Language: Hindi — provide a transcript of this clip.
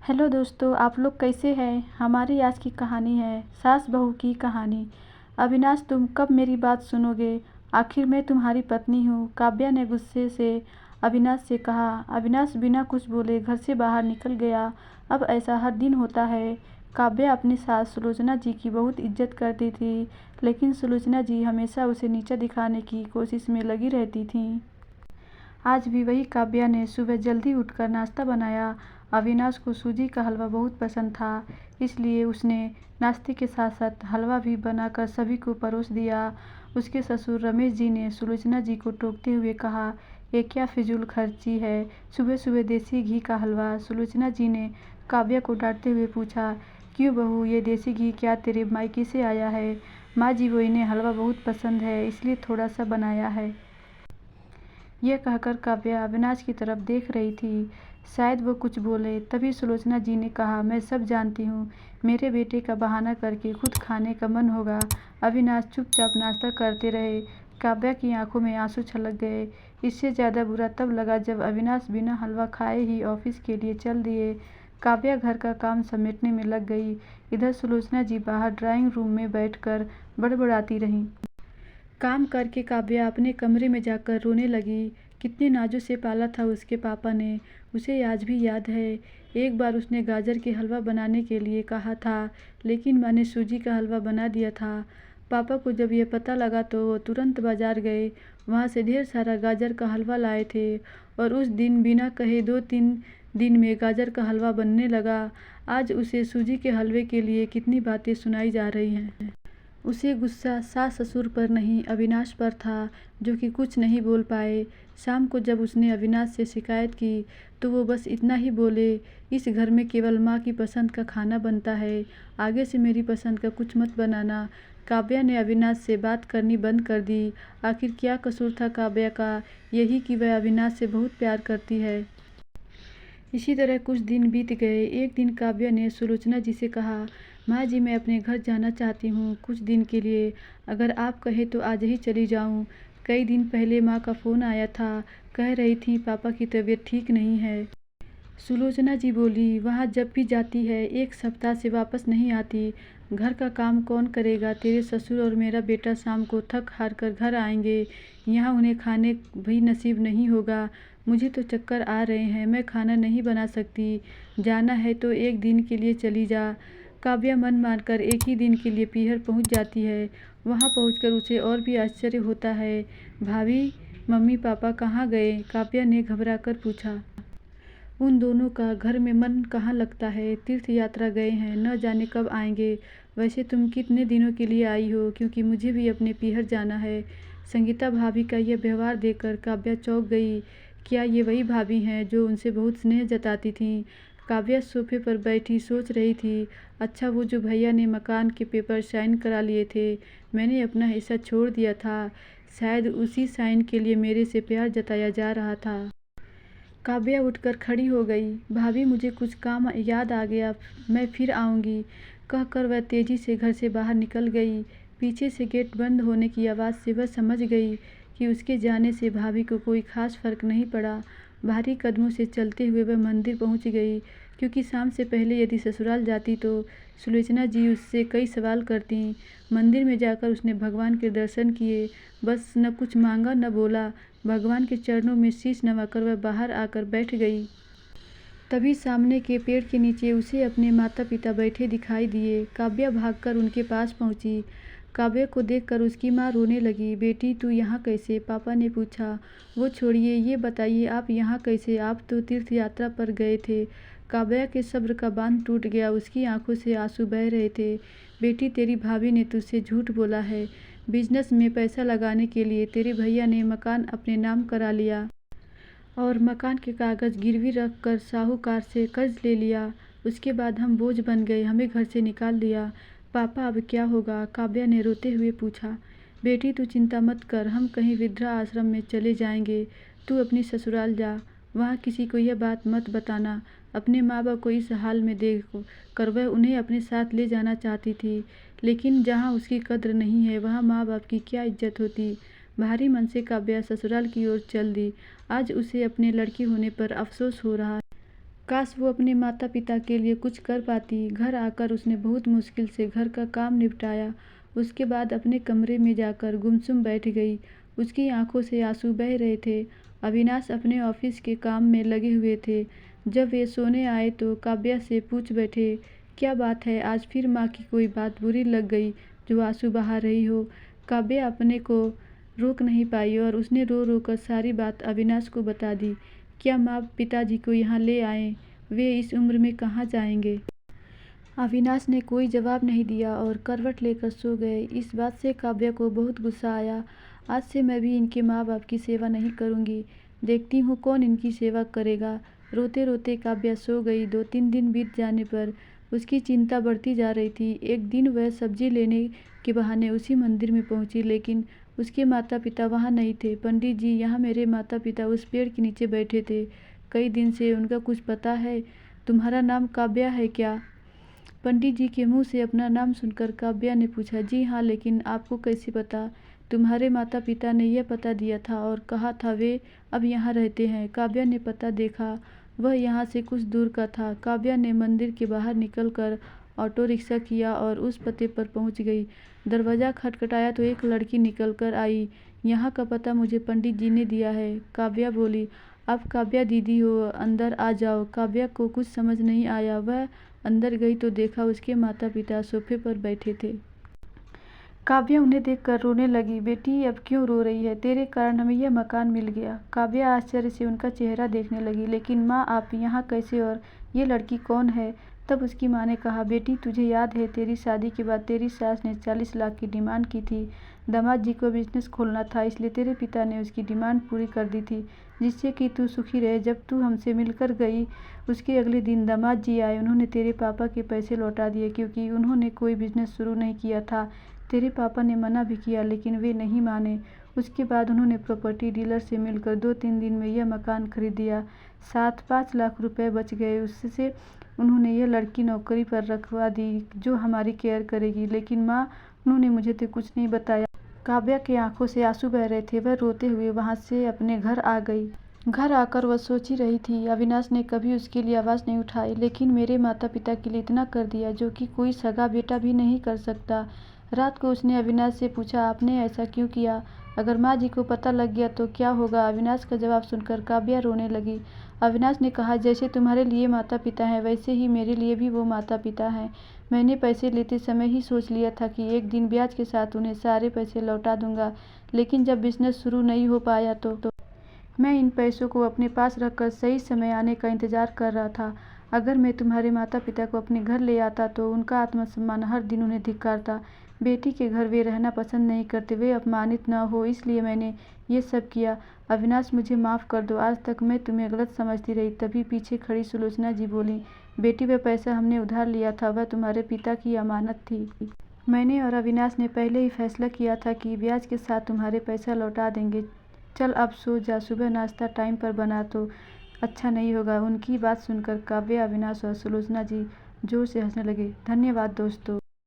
हेलो दोस्तों, आप लोग कैसे हैं। हमारी आज की कहानी है सास बहू की कहानी। अविनाश, तुम कब मेरी बात सुनोगे। आखिर मैं तुम्हारी पत्नी हूँ, काव्या ने गुस्से से अविनाश से कहा। अविनाश बिना कुछ बोले घर से बाहर निकल गया। अब ऐसा हर दिन होता है। काव्या अपनी सास सुलोचना जी की बहुत इज्जत करती थी, लेकिन सुलोचना जी हमेशा उसे नीचा दिखाने की कोशिश में लगी रहती थीं। आज भी वही काव्या ने सुबह जल्दी उठकर नाश्ता बनाया। अविनाश को सूजी का हलवा बहुत पसंद था, इसलिए उसने नाश्ते के साथ साथ हलवा भी बनाकर सभी को परोस दिया। उसके ससुर रमेश जी ने सुलोचना जी को टोकते हुए कहा, ये क्या फिजूल खर्ची है, सुबह सुबह देसी घी का हलवा। सुलोचना जी ने काव्या को डांटते हुए पूछा, क्यों बहू, ये देसी घी क्या तेरे मायके से आया है। माँ जी, वो इन्हें हलवा बहुत पसंद है, इसलिए थोड़ा सा बनाया है। यह कहकर काव्या अविनाश की तरफ देख रही थी। शायद वो कुछ बोले, तभी सुलोचना जी ने कहा, मैं सब जानती हूँ, मेरे बेटे का बहाना करके खुद खाने का मन होगा। अविनाश चुपचाप नाश्ता करते रहे। काव्या की आंखों में आंसू छलक गए। इससे ज़्यादा बुरा तब लगा जब अविनाश बिना हलवा खाए ही ऑफिस के लिए चल दिए। काव्या घर का काम समेटने में लग गई। इधर सुलोचना जी बाहर ड्राइंग रूम में बैठकर बड़बड़ाती रहीं। काम करके काव्या अपने कमरे में जाकर रोने लगी। कितने नाजों से पाला था उसके पापा ने, उसे आज भी याद है। एक बार उसने गाजर के हलवा बनाने के लिए कहा था, लेकिन मैंने सूजी का हलवा बना दिया था। पापा को जब यह पता लगा तो वो तुरंत बाजार गए। वहाँ से ढेर सारा गाजर का हलवा लाए थे और उस दिन बिना कहे 2-3 दिन में गाजर का हलवा बनने लगा। आज उसे सूजी के हलवे के लिए कितनी बातें सुनाई जा रही हैं। उसे गुस्सा सास ससुर पर नहीं, अविनाश पर था, जो कि कुछ नहीं बोल पाए। शाम को जब उसने अविनाश से शिकायत की तो वो बस इतना ही बोले, इस घर में केवल माँ की पसंद का खाना बनता है, आगे से मेरी पसंद का कुछ मत बनाना। काव्या ने अविनाश से बात करनी बंद कर दी। आखिर क्या कसूर था काव्या का, यही कि वह अविनाश से बहुत प्यार करती है। इसी तरह कुछ दिन बीत गए। एक दिन काव्या ने सुलोचना जी से कहा, माँ जी, मैं अपने घर जाना चाहती हूँ कुछ दिन के लिए, अगर आप कहें तो आज ही चली जाऊँ। कई दिन पहले माँ का फ़ोन आया था, कह रही थी पापा की तबीयत ठीक नहीं है। सुलोचना जी बोली, वहाँ जब भी जाती है 1 सप्ताह से वापस नहीं आती। घर का काम कौन करेगा, तेरे ससुर और मेरा बेटा शाम को थक हार कर घर आएंगे, यहाँ उन्हें खाने भी नसीब नहीं होगा। मुझे तो चक्कर आ रहे हैं, मैं खाना नहीं बना सकती। जाना है तो 1 दिन के लिए चली जा। काव्या मन मानकर 1 ही दिन के लिए पीहर पहुँच जाती है। वहाँ पहुँचकर उसे और भी आश्चर्य होता है। भाभी, मम्मी पापा कहाँ गए, काव्या ने घबरा कर पूछा। उन दोनों का घर में मन कहाँ लगता है, तीर्थ यात्रा गए हैं, न जाने कब आएंगे। वैसे तुम कितने दिनों के लिए आई हो, क्योंकि मुझे भी अपने पीहर जाना है। संगीता भाभी का यह व्यवहार देखकर काव्या चौंक गई। क्या ये वही भाभी हैं जो उनसे बहुत स्नेह जताती थीं। काव्या सोफे पर बैठी सोच रही थी, अच्छा वो जो भैया ने मकान के पेपर साइन करा लिए थे, मैंने अपना हिस्सा छोड़ दिया था, शायद उसी साइन के लिए मेरे से प्यार जताया जा रहा था। काव्या उठकर खड़ी हो गई। भाभी, मुझे कुछ काम याद आ गया, मैं फिर आऊँगी, कहकर वह तेज़ी से घर से बाहर निकल गई। पीछे से गेट बंद होने की आवाज़ से वह समझ गई कि उसके जाने से भाभी को कोई खास फर्क नहीं पड़ा। भारी कदमों से चलते हुए वह मंदिर पहुँच गई, क्योंकि शाम से पहले यदि ससुराल जाती तो सुलोचना जी उससे कई सवाल करतीं। मंदिर में जाकर उसने भगवान के दर्शन किए, बस न कुछ मांगा न बोला। भगवान के चरणों में शीश नवाकर वह बाहर आकर बैठ गई। तभी सामने के पेड़ के नीचे उसे अपने माता पिता बैठे दिखाई दिए। काव्या भागकर उनके पास पहुंची। काव्या को देखकर उसकी माँ रोने लगी। बेटी, तू यहाँ कैसे, पापा ने पूछा। वो छोड़िए, ये बताइए आप यहाँ कैसे, आप तो तीर्थ यात्रा पर गए थे। काव्या के सब्र का बांध टूट गया, उसकी आंखों से आंसू बह रहे थे। बेटी, तेरी भाभी ने तुझसे झूठ बोला है। बिजनेस में पैसा लगाने के लिए तेरे भैया ने मकान अपने नाम करा लिया और मकान के कागज़ गिरवी रख कर साहूकार से कर्ज ले लिया। उसके बाद हम बोझ बन गए, हमें घर से निकाल दिया। पापा, अब क्या होगा, काव्या ने रोते हुए पूछा। बेटी, तू चिंता मत कर, हम कहीं वृद्धा आश्रम में चले जाएंगे। तू अपनी ससुराल जा, वहाँ किसी को यह बात मत बताना। अपने माँ बाप को इस हाल में देख कर वह उन्हें अपने साथ ले जाना चाहती थी, लेकिन जहाँ उसकी कद्र नहीं है वहाँ माँ बाप की क्या इज्जत होती। भारी मन से काव्या ससुराल की ओर चल दी। आज उसे अपने लड़की होने पर अफसोस हो रहा है। काश वो अपने माता पिता के लिए कुछ कर पाती। घर आकर उसने बहुत मुश्किल से घर का काम निपटाया। उसके बाद अपने कमरे में जाकर गुमसुम बैठ गई। उसकी आंखों से आंसू बह रहे थे। अविनाश अपने ऑफिस के काम में लगे हुए थे। जब वे सोने आए तो काव्या से पूछ बैठे, क्या बात है, आज फिर माँ की कोई बात बुरी लग गई जो आंसू बहा रही हो। काव्या अपने को रोक नहीं पाई और उसने रो रो कर सारी बात अविनाश को बता दी। क्या माँ पिताजी को यहाँ ले आएं? वे इस उम्र में कहाँ जाएंगे? अविनाश ने कोई जवाब नहीं दिया और करवट लेकर सो गए। इस बात से काव्या को बहुत गुस्सा आया। आज से मैं भी इनके माँ बाप की सेवा नहीं करूँगी। देखती हूँ कौन इनकी सेवा करेगा। रोते रोते काव्या सो गई। 2-3 दिन बीत जाने पर उसकी चिंता बढ़ती जा रही थी। एक दिन वह सब्जी लेने के बहाने उसी मंदिर में पहुँची, लेकिन उसके माता पिता वहाँ नहीं थे। पंडित जी, यहाँ मेरे माता पिता उस पेड़ के नीचे बैठे थे कई दिन से। उनका कुछ पता है? तुम्हारा नाम काव्या है क्या? पंडित जी के मुंह से अपना नाम सुनकर काव्या ने पूछा, जी हाँ, लेकिन आपको कैसे पता? तुम्हारे माता पिता ने यह पता दिया था और कहा था वे अब यहाँ रहते हैं। काव्या ने पता देखा, वह यहाँ से कुछ दूर का था। काव्या ने मंदिर के बाहर निकलकर ऑटो रिक्शा किया और उस पते पर पहुँच गई। दरवाज़ा खटखटाया तो एक लड़की निकल कर आई। यहाँ का पता मुझे पंडित जी ने दिया है, काव्या बोली। आप काव्या दीदी हो, अंदर आ जाओ। काव्या को कुछ समझ नहीं आया। वह अंदर गई तो देखा उसके माता पिता सोफे पर बैठे थे। काव्या उन्हें देखकर रोने लगी। बेटी, अब क्यों रो रही है? तेरे कारण हमें यह मकान मिल गया। काव्या आश्चर्य से उनका चेहरा देखने लगी। लेकिन माँ, आप यहाँ कैसे, और ये लड़की कौन है? तब उसकी माँ ने कहा, बेटी तुझे याद है तेरी शादी के बाद तेरी सास ने 40 लाख की डिमांड की थी। दामाद जी को बिजनेस खोलना था, इसलिए तेरे पिता ने उसकी डिमांड पूरी कर दी थी, जिससे कि तू सुखी रहे। जब तू हमसे मिलकर गई उसके अगले दिन दामाद जी आए। उन्होंने तेरे पापा के पैसे लौटा दिए, क्योंकि उन्होंने कोई बिजनेस शुरू नहीं किया था। तेरे पापा ने मना भी किया, लेकिन वे नहीं माने। उसके बाद उन्होंने प्रॉपर्टी डीलर से मिलकर 2-3 दिन में यह मकान खरीद दिया। साथ 5 लाख रुपए बच गए। उससे उन्होंने यह लड़की नौकरी पर रखवा दी जो हमारी केयर करेगी। लेकिन माँ, उन्होंने मुझे तो कुछ नहीं बताया। काव्या की आंखों से आंसू बह रहे थे। वह रोते हुए वहाँ से अपने घर आ गई। घर आकर वह सोच ही रही थी, अविनाश ने कभी उसके लिए आवाज़ नहीं उठाई, लेकिन मेरे माता पिता के लिए इतना कर दिया जो कि कोई सगा बेटा भी नहीं कर सकता। रात को उसने अविनाश से पूछा, आपने ऐसा क्यों किया? अगर माँ जी को पता लग गया तो क्या होगा? अविनाश का जवाब सुनकर काव्या रोने लगी। अविनाश ने कहा, जैसे तुम्हारे लिए माता पिता हैं वैसे ही मेरे लिए भी वो माता पिता हैं। मैंने पैसे लेते समय ही सोच लिया था कि एक दिन ब्याज के साथ उन्हें सारे पैसे लौटा दूंगा, लेकिन जब बिजनेस शुरू नहीं हो पाया तो मैं इन पैसों को अपने पास रखकर सही समय आने का इंतजार कर रहा था। अगर मैं तुम्हारे माता पिता को अपने घर ले आता तो उनका आत्मसम्मान हर दिन उन्हें धिक्कारता। बेटी के घर वे रहना पसंद नहीं करते, वे अपमानित न हो, इसलिए मैंने ये सब किया। अविनाश, मुझे माफ़ कर दो, आज तक मैं तुम्हें गलत समझती रही। तभी पीछे खड़ी सुलोचना जी बोली, बेटी वह पैसा हमने उधार लिया था, वह तुम्हारे पिता की अमानत थी। मैंने और अविनाश ने पहले ही फैसला किया था कि ब्याज के साथ तुम्हारे पैसा लौटा देंगे। चल अब सो जा, सुबह नाश्ता टाइम पर बना तो अच्छा नहीं होगा। उनकी बात सुनकर काव्या, अविनाश और सुलोचना जी जोर से हंसने लगे। धन्यवाद दोस्तों।